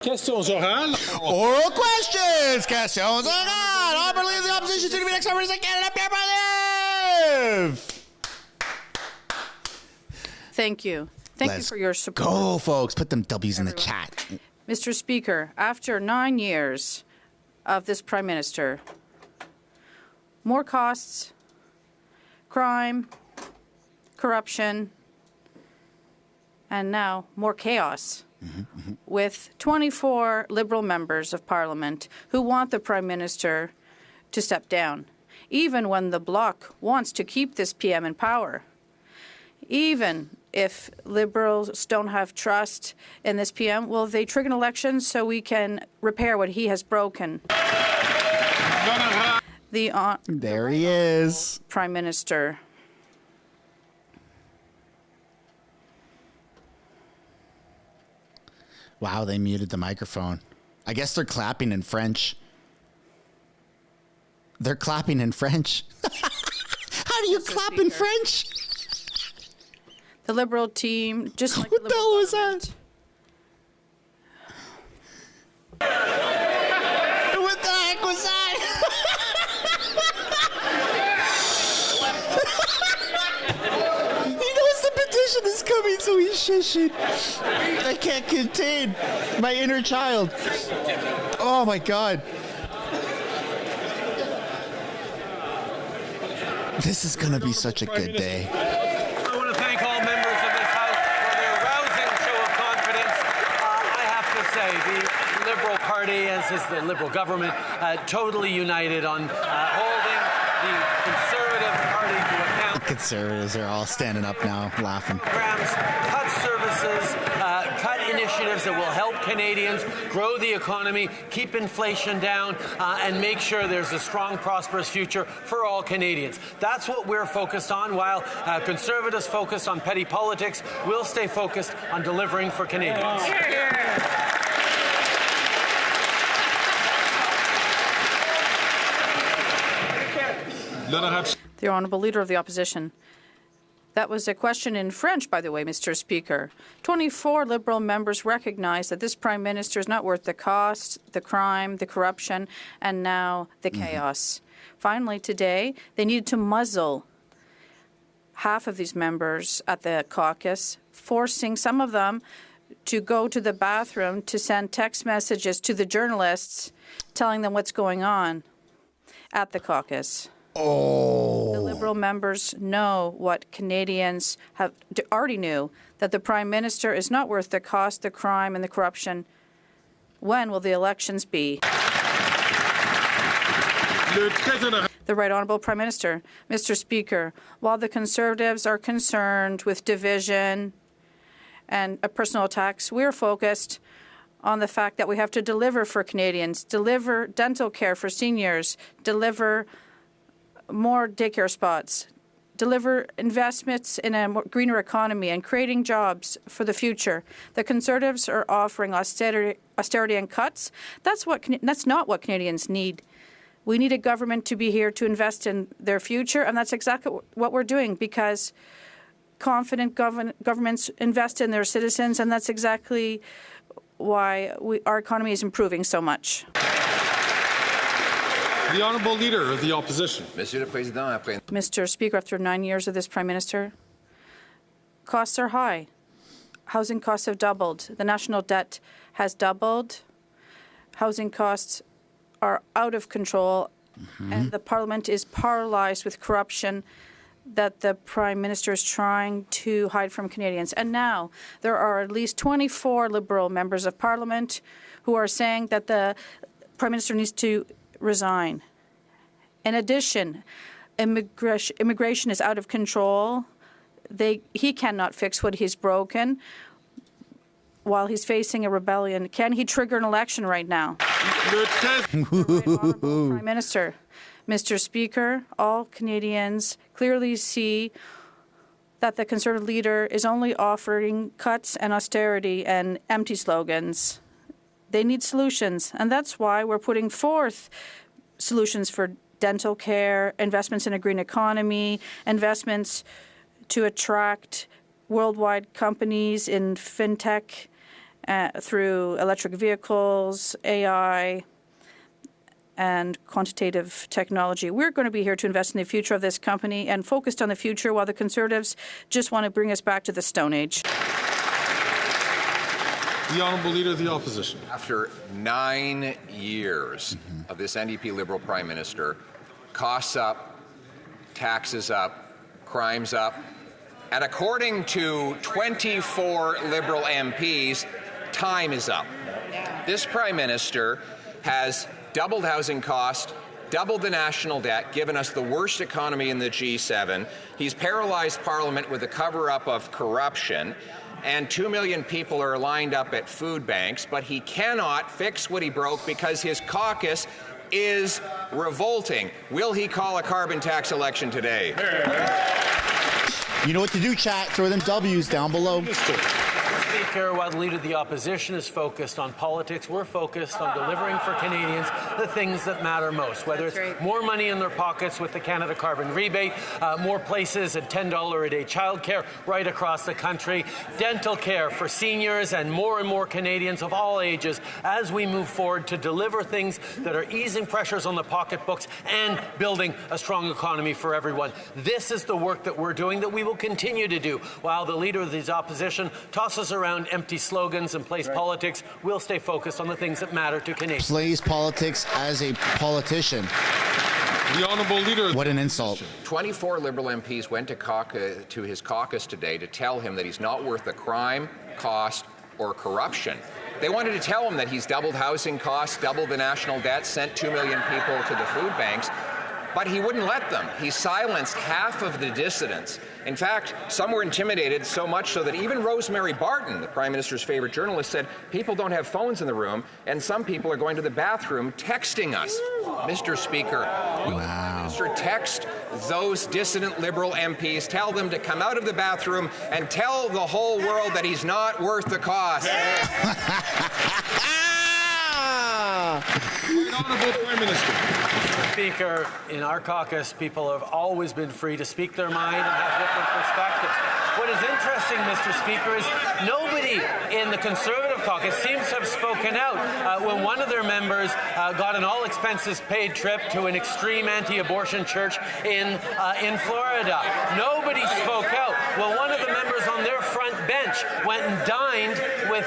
Questions orales. Oral questions. Questions orales. I believe the opposition to the next President Canada, Pierre Poilievre. Thank you. Thank you for your support. Go, folks. Put them W's in the chat. Mr. Speaker, after 9 years of this Prime Minister, more costs, crime, corruption, and now more chaos. With 24 Liberal members of Parliament who want the Prime Minister to step down, even when the Bloc wants to keep this PM in power. Even if Liberals don't have trust in this PM, will they trigger an election so we can repair what he has broken? There he is. Prime Minister. Wow, they muted the microphone. I guess they're clapping in French. They're clapping in French. How do you clap in French? The Liberal team, just like what the hell was that? What the heck was that? He knows the petition is coming, so he's shushing. I can't contain my inner child. Oh my God. This is going to be such a good day. I want to thank all members of this House for their rousing show of confidence. I have to say, the Liberal Party, as is the Liberal government, totally united on holding the Conservative Party to account. The Conservatives are all standing up now, laughing. Programs, cut services, cut initiatives that will help Canadians grow the economy, keep inflation down, and make sure there's a strong, prosperous future for all Canadians. That's what we're focused on. While Conservatives focus on petty politics, we'll stay focused on delivering for Canadians. The Honourable Leader of the Opposition. That was a question in French, by the way, Mr. Speaker. 24 Liberal members recognize that this Prime Minister is not worth the cost, the crime, the corruption, and now the chaos. Finally, today, they needed to muzzle half of these members at the caucus, forcing some of them to go to the bathroom to send text messages to the journalists telling them what's going on at the caucus. Oh. The Liberal members know what Canadians have already knew, that the Prime Minister is not worth the cost, the crime, and the corruption. When will the elections be? The Right Honourable Prime Minister. Mr. Speaker, while the Conservatives are concerned with division and personal attacks, we're focused on the fact that we have to deliver for Canadians, deliver dental care for seniors, deliver more daycare spots, deliver investments in a greener economy and creating jobs for the future. The Conservatives are offering austerity and cuts. That's not what Canadians need. We need a government to be here to invest in their future, and that's exactly what we're doing, because confident governments invest in their citizens, and that's exactly why our economy is improving so much. The Honourable Leader of the Opposition. Mr. Speaker, after 9 years of this Prime Minister, costs are high. Housing costs have doubled. The national debt has doubled. Housing costs are out of control, and the Parliament is paralyzed with corruption that the Prime Minister is trying to hide from Canadians. And now there are at least 24 Liberal members of Parliament who are saying that the Prime Minister needs to resign. In addition, immigration is out of control. He cannot fix what he's broken while he's facing a rebellion. Can he trigger an election right now? Prime Minister, Mr. Speaker, all Canadians clearly see that the Conservative leader is only offering cuts and austerity and empty slogans. They need solutions, and that's why we're putting forth solutions for dental care, investments in a green economy, investments to attract worldwide companies in fintech through electric vehicles, AI, and quantitative technology. We're going to be here to invest in the future of this company and focused on the future, while the Conservatives just want to bring us back to the Stone Age. The Honourable Leader of the Opposition. After 9 years of this NDP Liberal Prime Minister, costs up, taxes up, crimes up, and according to 24 Liberal MPs, time is up. This Prime Minister has doubled housing costs, doubled the national debt, given us the worst economy in the G7. He's paralyzed Parliament with a cover-up of corruption, and 2 million people are lined up at food banks, but he cannot fix what he broke because his caucus is revolting. Will he call a carbon tax election today? You know what to do, chat. Throw them W's down below. Speaker, while the Leader of the Opposition is focused on politics, we're focused on delivering for Canadians the things that matter most, whether it's more money in their pockets with the Canada Carbon Rebate, more places at $10 a day childcare right across the country, dental care for seniors and more Canadians of all ages as we move forward to deliver things that are easing pressures on the pocketbooks and building a strong economy for everyone. This is the work that we're doing, that we will continue to do. While the Leader of the Opposition tosses around empty slogans and plays politics, we'll stay focused on the things that matter to Canadians. Plays politics as a politician. The Honourable Leader. What an insult. 24 Liberal MPs went to his caucus today to tell him that he's not worth the crime, cost, or corruption. They wanted to tell him that he's doubled housing costs, doubled the national debt, sent 2 million people to the food banks, but he wouldn't let them. He silenced half of the dissidents. In fact, some were intimidated so much so that even Rosemary Barton, the Prime Minister's favorite journalist, said people don't have phones in the room and some people are going to the bathroom texting us. Mr. Speaker, will the Prime Minister text those dissident Liberal MPs, tell them to come out of the bathroom and tell the whole world that he's not worth the cost? The Honourable Prime Minister. Speaker, in our caucus, people have always been free to speak their mind and have different perspectives. What is interesting, Mr. Speaker, is nobody in the Conservative caucus seems to have spoken out when one of their members got an all-expenses-paid trip to an extreme anti-abortion church in Florida. Nobody spoke out. Well, one of the members on their front bench went and dined with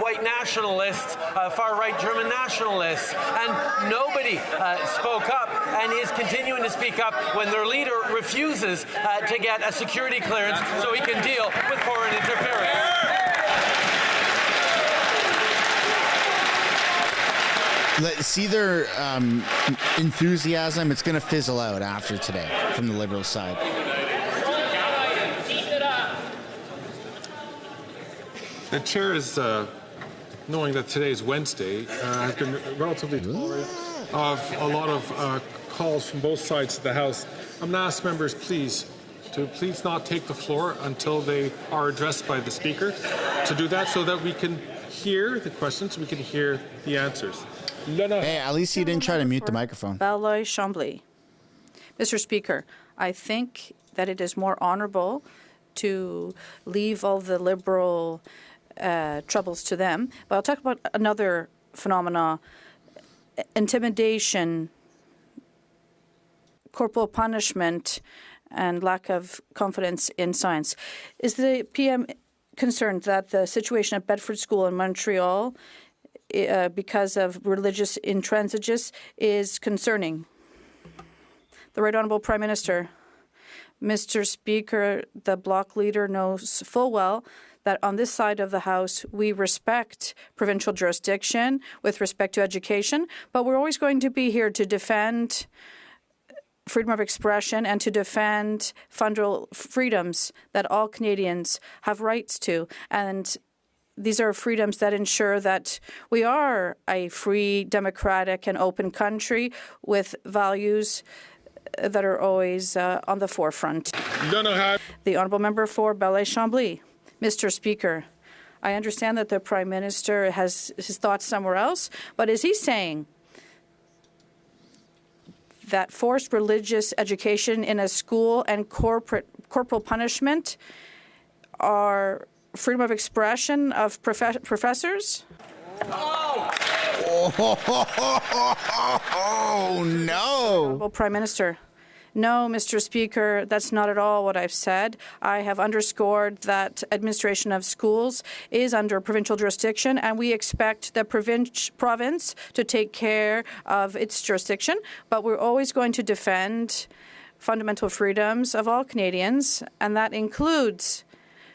white nationalists, far-right German nationalists, and nobody spoke up and is continuing to speak up when their leader refuses to get a security clearance so he can deal with foreign interference. See their enthusiasm. It's going to fizzle out after today from the Liberal side. The Chair is, knowing that today is Wednesday, has been relatively tolerant of a lot of calls from both sides of the House. I'm going to ask members, please not take the floor until they are addressed by the Speaker, to do that so that we can hear the questions, we can hear the answers. Hey, at least he didn't try to mute the microphone. Chambly. Mr. Speaker, I think that it is more honourable to leave all the Liberal troubles to them. But I'll talk about another phenomena: intimidation, corporal punishment, and lack of confidence in science. Is the PM concerned that the situation at Bedford School in Montreal, because of religious intransigence, is concerning? The Right Honourable Prime Minister. Mr. Speaker, the Bloc Leader knows full well that on this side of the House we respect provincial jurisdiction with respect to education, but we're always going to be here to defend freedom of expression and to defend fundamental freedoms that all Canadians have rights to. And these are freedoms that ensure that we are a free, democratic, and open country with values that are always on the forefront. The Honourable Member for Belleuil-Chambly. Mr. Speaker, I understand that the Prime Minister has his thoughts somewhere else, but is he saying that forced religious education in a school and corporal punishment are freedom of expression of professors? Oh, no. Honourable Prime Minister. No, Mr. Speaker, that's not at all what I've said. I have underscored that administration of schools is under provincial jurisdiction, and we expect the province to take care of its jurisdiction, but we're always going to defend fundamental freedoms of all Canadians, and that includes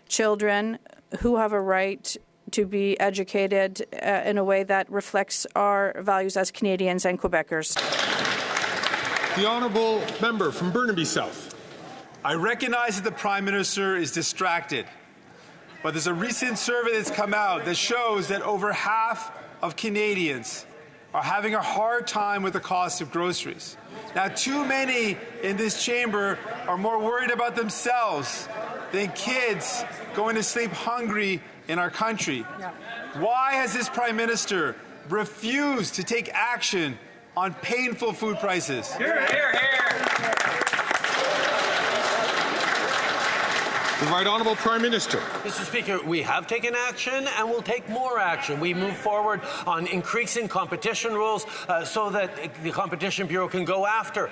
children who have a right to be educated in a way that reflects our values as Canadians and Quebecers. The honourable member from Burnaby South. I recognize that the Prime Minister is distracted, but there's a recent survey that's come out that shows that over half of Canadians are having a hard time with the cost of groceries. Now, too many in this chamber are more worried about themselves than kids going to sleep hungry in our country. Yeah. Why has this Prime Minister refused to take action on painful food prices? Hear, hear, hear. The Right Honourable Prime Minister. Mr. Speaker, we have taken action and will take more action. We move forward on increasing competition rules so that the Competition Bureau can go after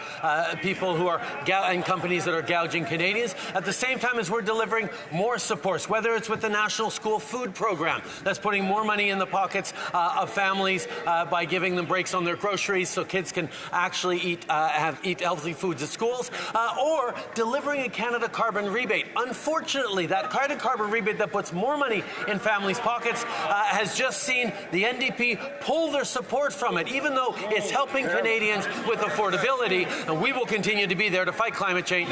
people who are and companies that are gouging Canadians, at the same time as we're delivering more supports, whether it's with the National School Food Program that's putting more money in the pockets of families by giving them breaks on their groceries so kids can actually eat healthy foods at schools, or delivering a Canada carbon rebate. Unfortunately, that carbon rebate that puts more money in families' pockets has just seen the NDP pull their support from it, even though it's helping Canadians with affordability, and we will continue to be there to fight climate change.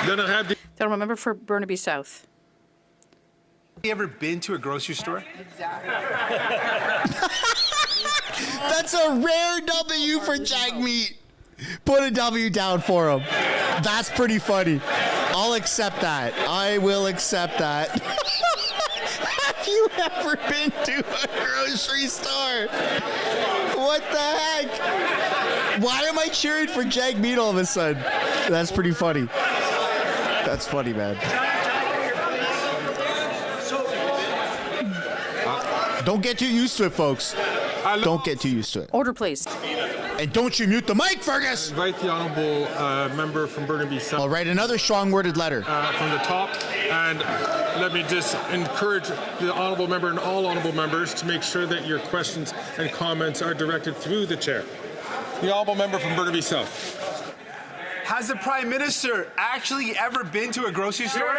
Then I have the Honourable member for Burnaby South. Have you ever been to a grocery store? That's a rare W for Jagmeet. Put a W down for him. That's pretty funny. I'll accept that. I will accept that. Have you ever been to a grocery store? What the heck? Why am I cheering for Jagmeet all of a sudden? That's pretty funny. That's funny, man. Don't get too used to it, folks. Don't get too used to it. Order, please. And don't you mute the mic, Fergus! invite the honourable member from Burnaby South. I'll write another strong-worded letter. From the top, and let me just encourage the honourable member and all honourable members to make sure that your questions and comments are directed through the chair. The honourable member from Burnaby South. Has the Prime Minister actually ever been to a grocery store?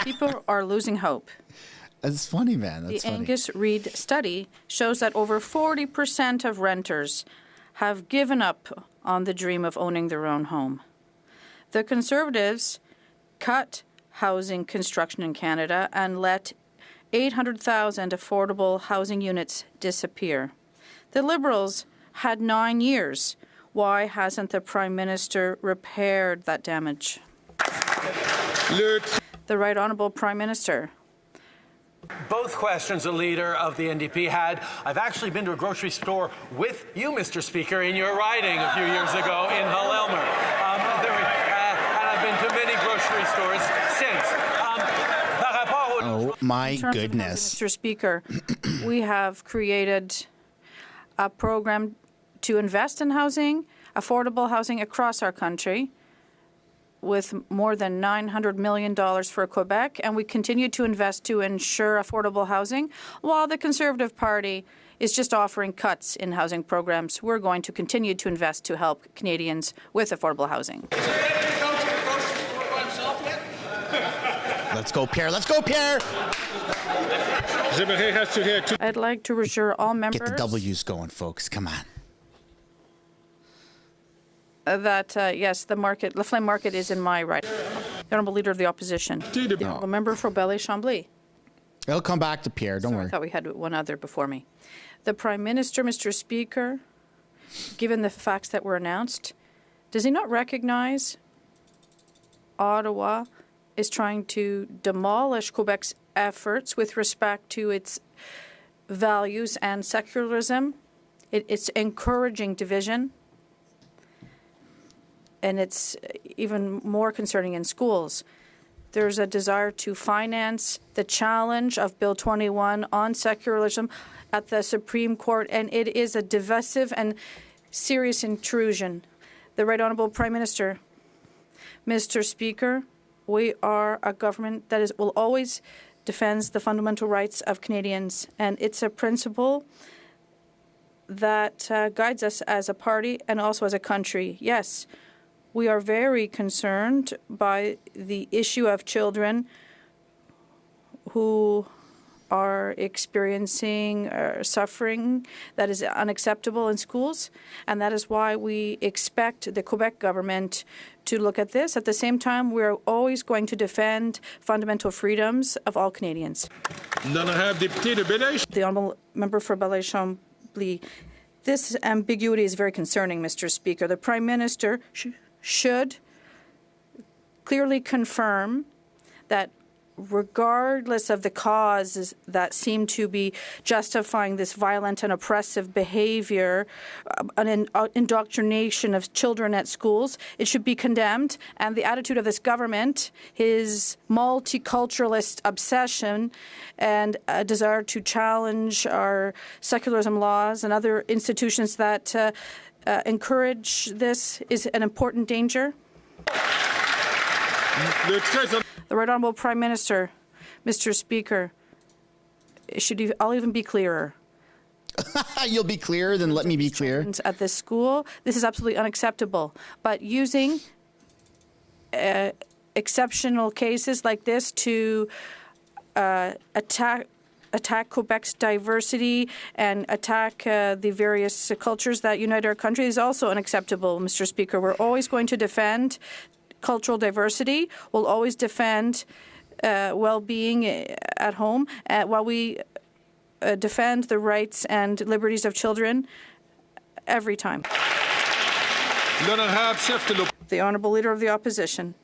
People are losing hope. It's funny, man. That's the funny. Angus Reid study shows that over 40% of renters have given up on the dream of owning their own home. The Conservatives cut housing construction in Canada and let 800,000 affordable housing units disappear. The Liberals had 9 years. Why hasn't the Prime Minister repaired that damage? The Right Honourable Prime Minister. Both questions the leader of the NDP had. I've actually been to a grocery store with you, Mr. Speaker, in your riding a few years ago in Hull Elmer. And I've been to many grocery stores since. Oh, my goodness. Mr. Speaker, we have created a program to invest in housing, affordable housing across our country, with more than $900 million for Quebec, and we continue to invest to ensure affordable housing, while the Conservative Party is just offering cuts in housing programs. We're going to continue to invest to help Canadians with affordable housing. Let's go, Pierre. Let's go, Pierre. I'd like to reassure all members Get the W's going, folks. Come on. That, yes, the flame market is in my right. The Honourable Leader of the Opposition. The Honourable Member for Belley-Chambly. It'll come back to Pierre. Don't worry. I thought we had one other before me. The Prime Minister, Mr. Speaker, given the facts that were announced, does he not recognize Ottawa is trying to demolish Quebec's efforts with respect to its values and secularism? It's encouraging division. and it's even more concerning in schools. There's a desire to finance the challenge of Bill 21 on secularism at the Supreme Court, and it is a divisive and serious intrusion. The Right Honourable Prime Minister, Mr. Speaker, we are a government that will always defend the fundamental rights of Canadians, and it's a principle that guides us as a party and also as a country. Yes, we are very concerned by the issue of children who are experiencing suffering that is unacceptable in schools, and that is why we expect the Quebec government to look at this. At the same time, we're always going to defend fundamental freedoms of all Canadians. The Honourable Member for Belleuil-Chambly. This ambiguity is very concerning, Mr. Speaker. The Prime Minister should clearly confirm that regardless of the causes that seem to be justifying this violent and oppressive behavior, an indoctrination of children at schools, it should be condemned. And the attitude of this government, his multiculturalist obsession and a desire to challenge our secularism laws and other institutions that encourage this is an important danger. The Right Honourable Prime Minister, Mr. Speaker, I'll even be clearer. You'll be clearer, then let me be clear. At this school, this is absolutely unacceptable. But using exceptional cases like this to attack Quebec's diversity and attack the various cultures that unite our country is also unacceptable, Mr. Speaker. We're always going to defend cultural diversity. We'll always defend well-being at home while we defend the rights and liberties of children every time. The Honourable Leader of the Opposition.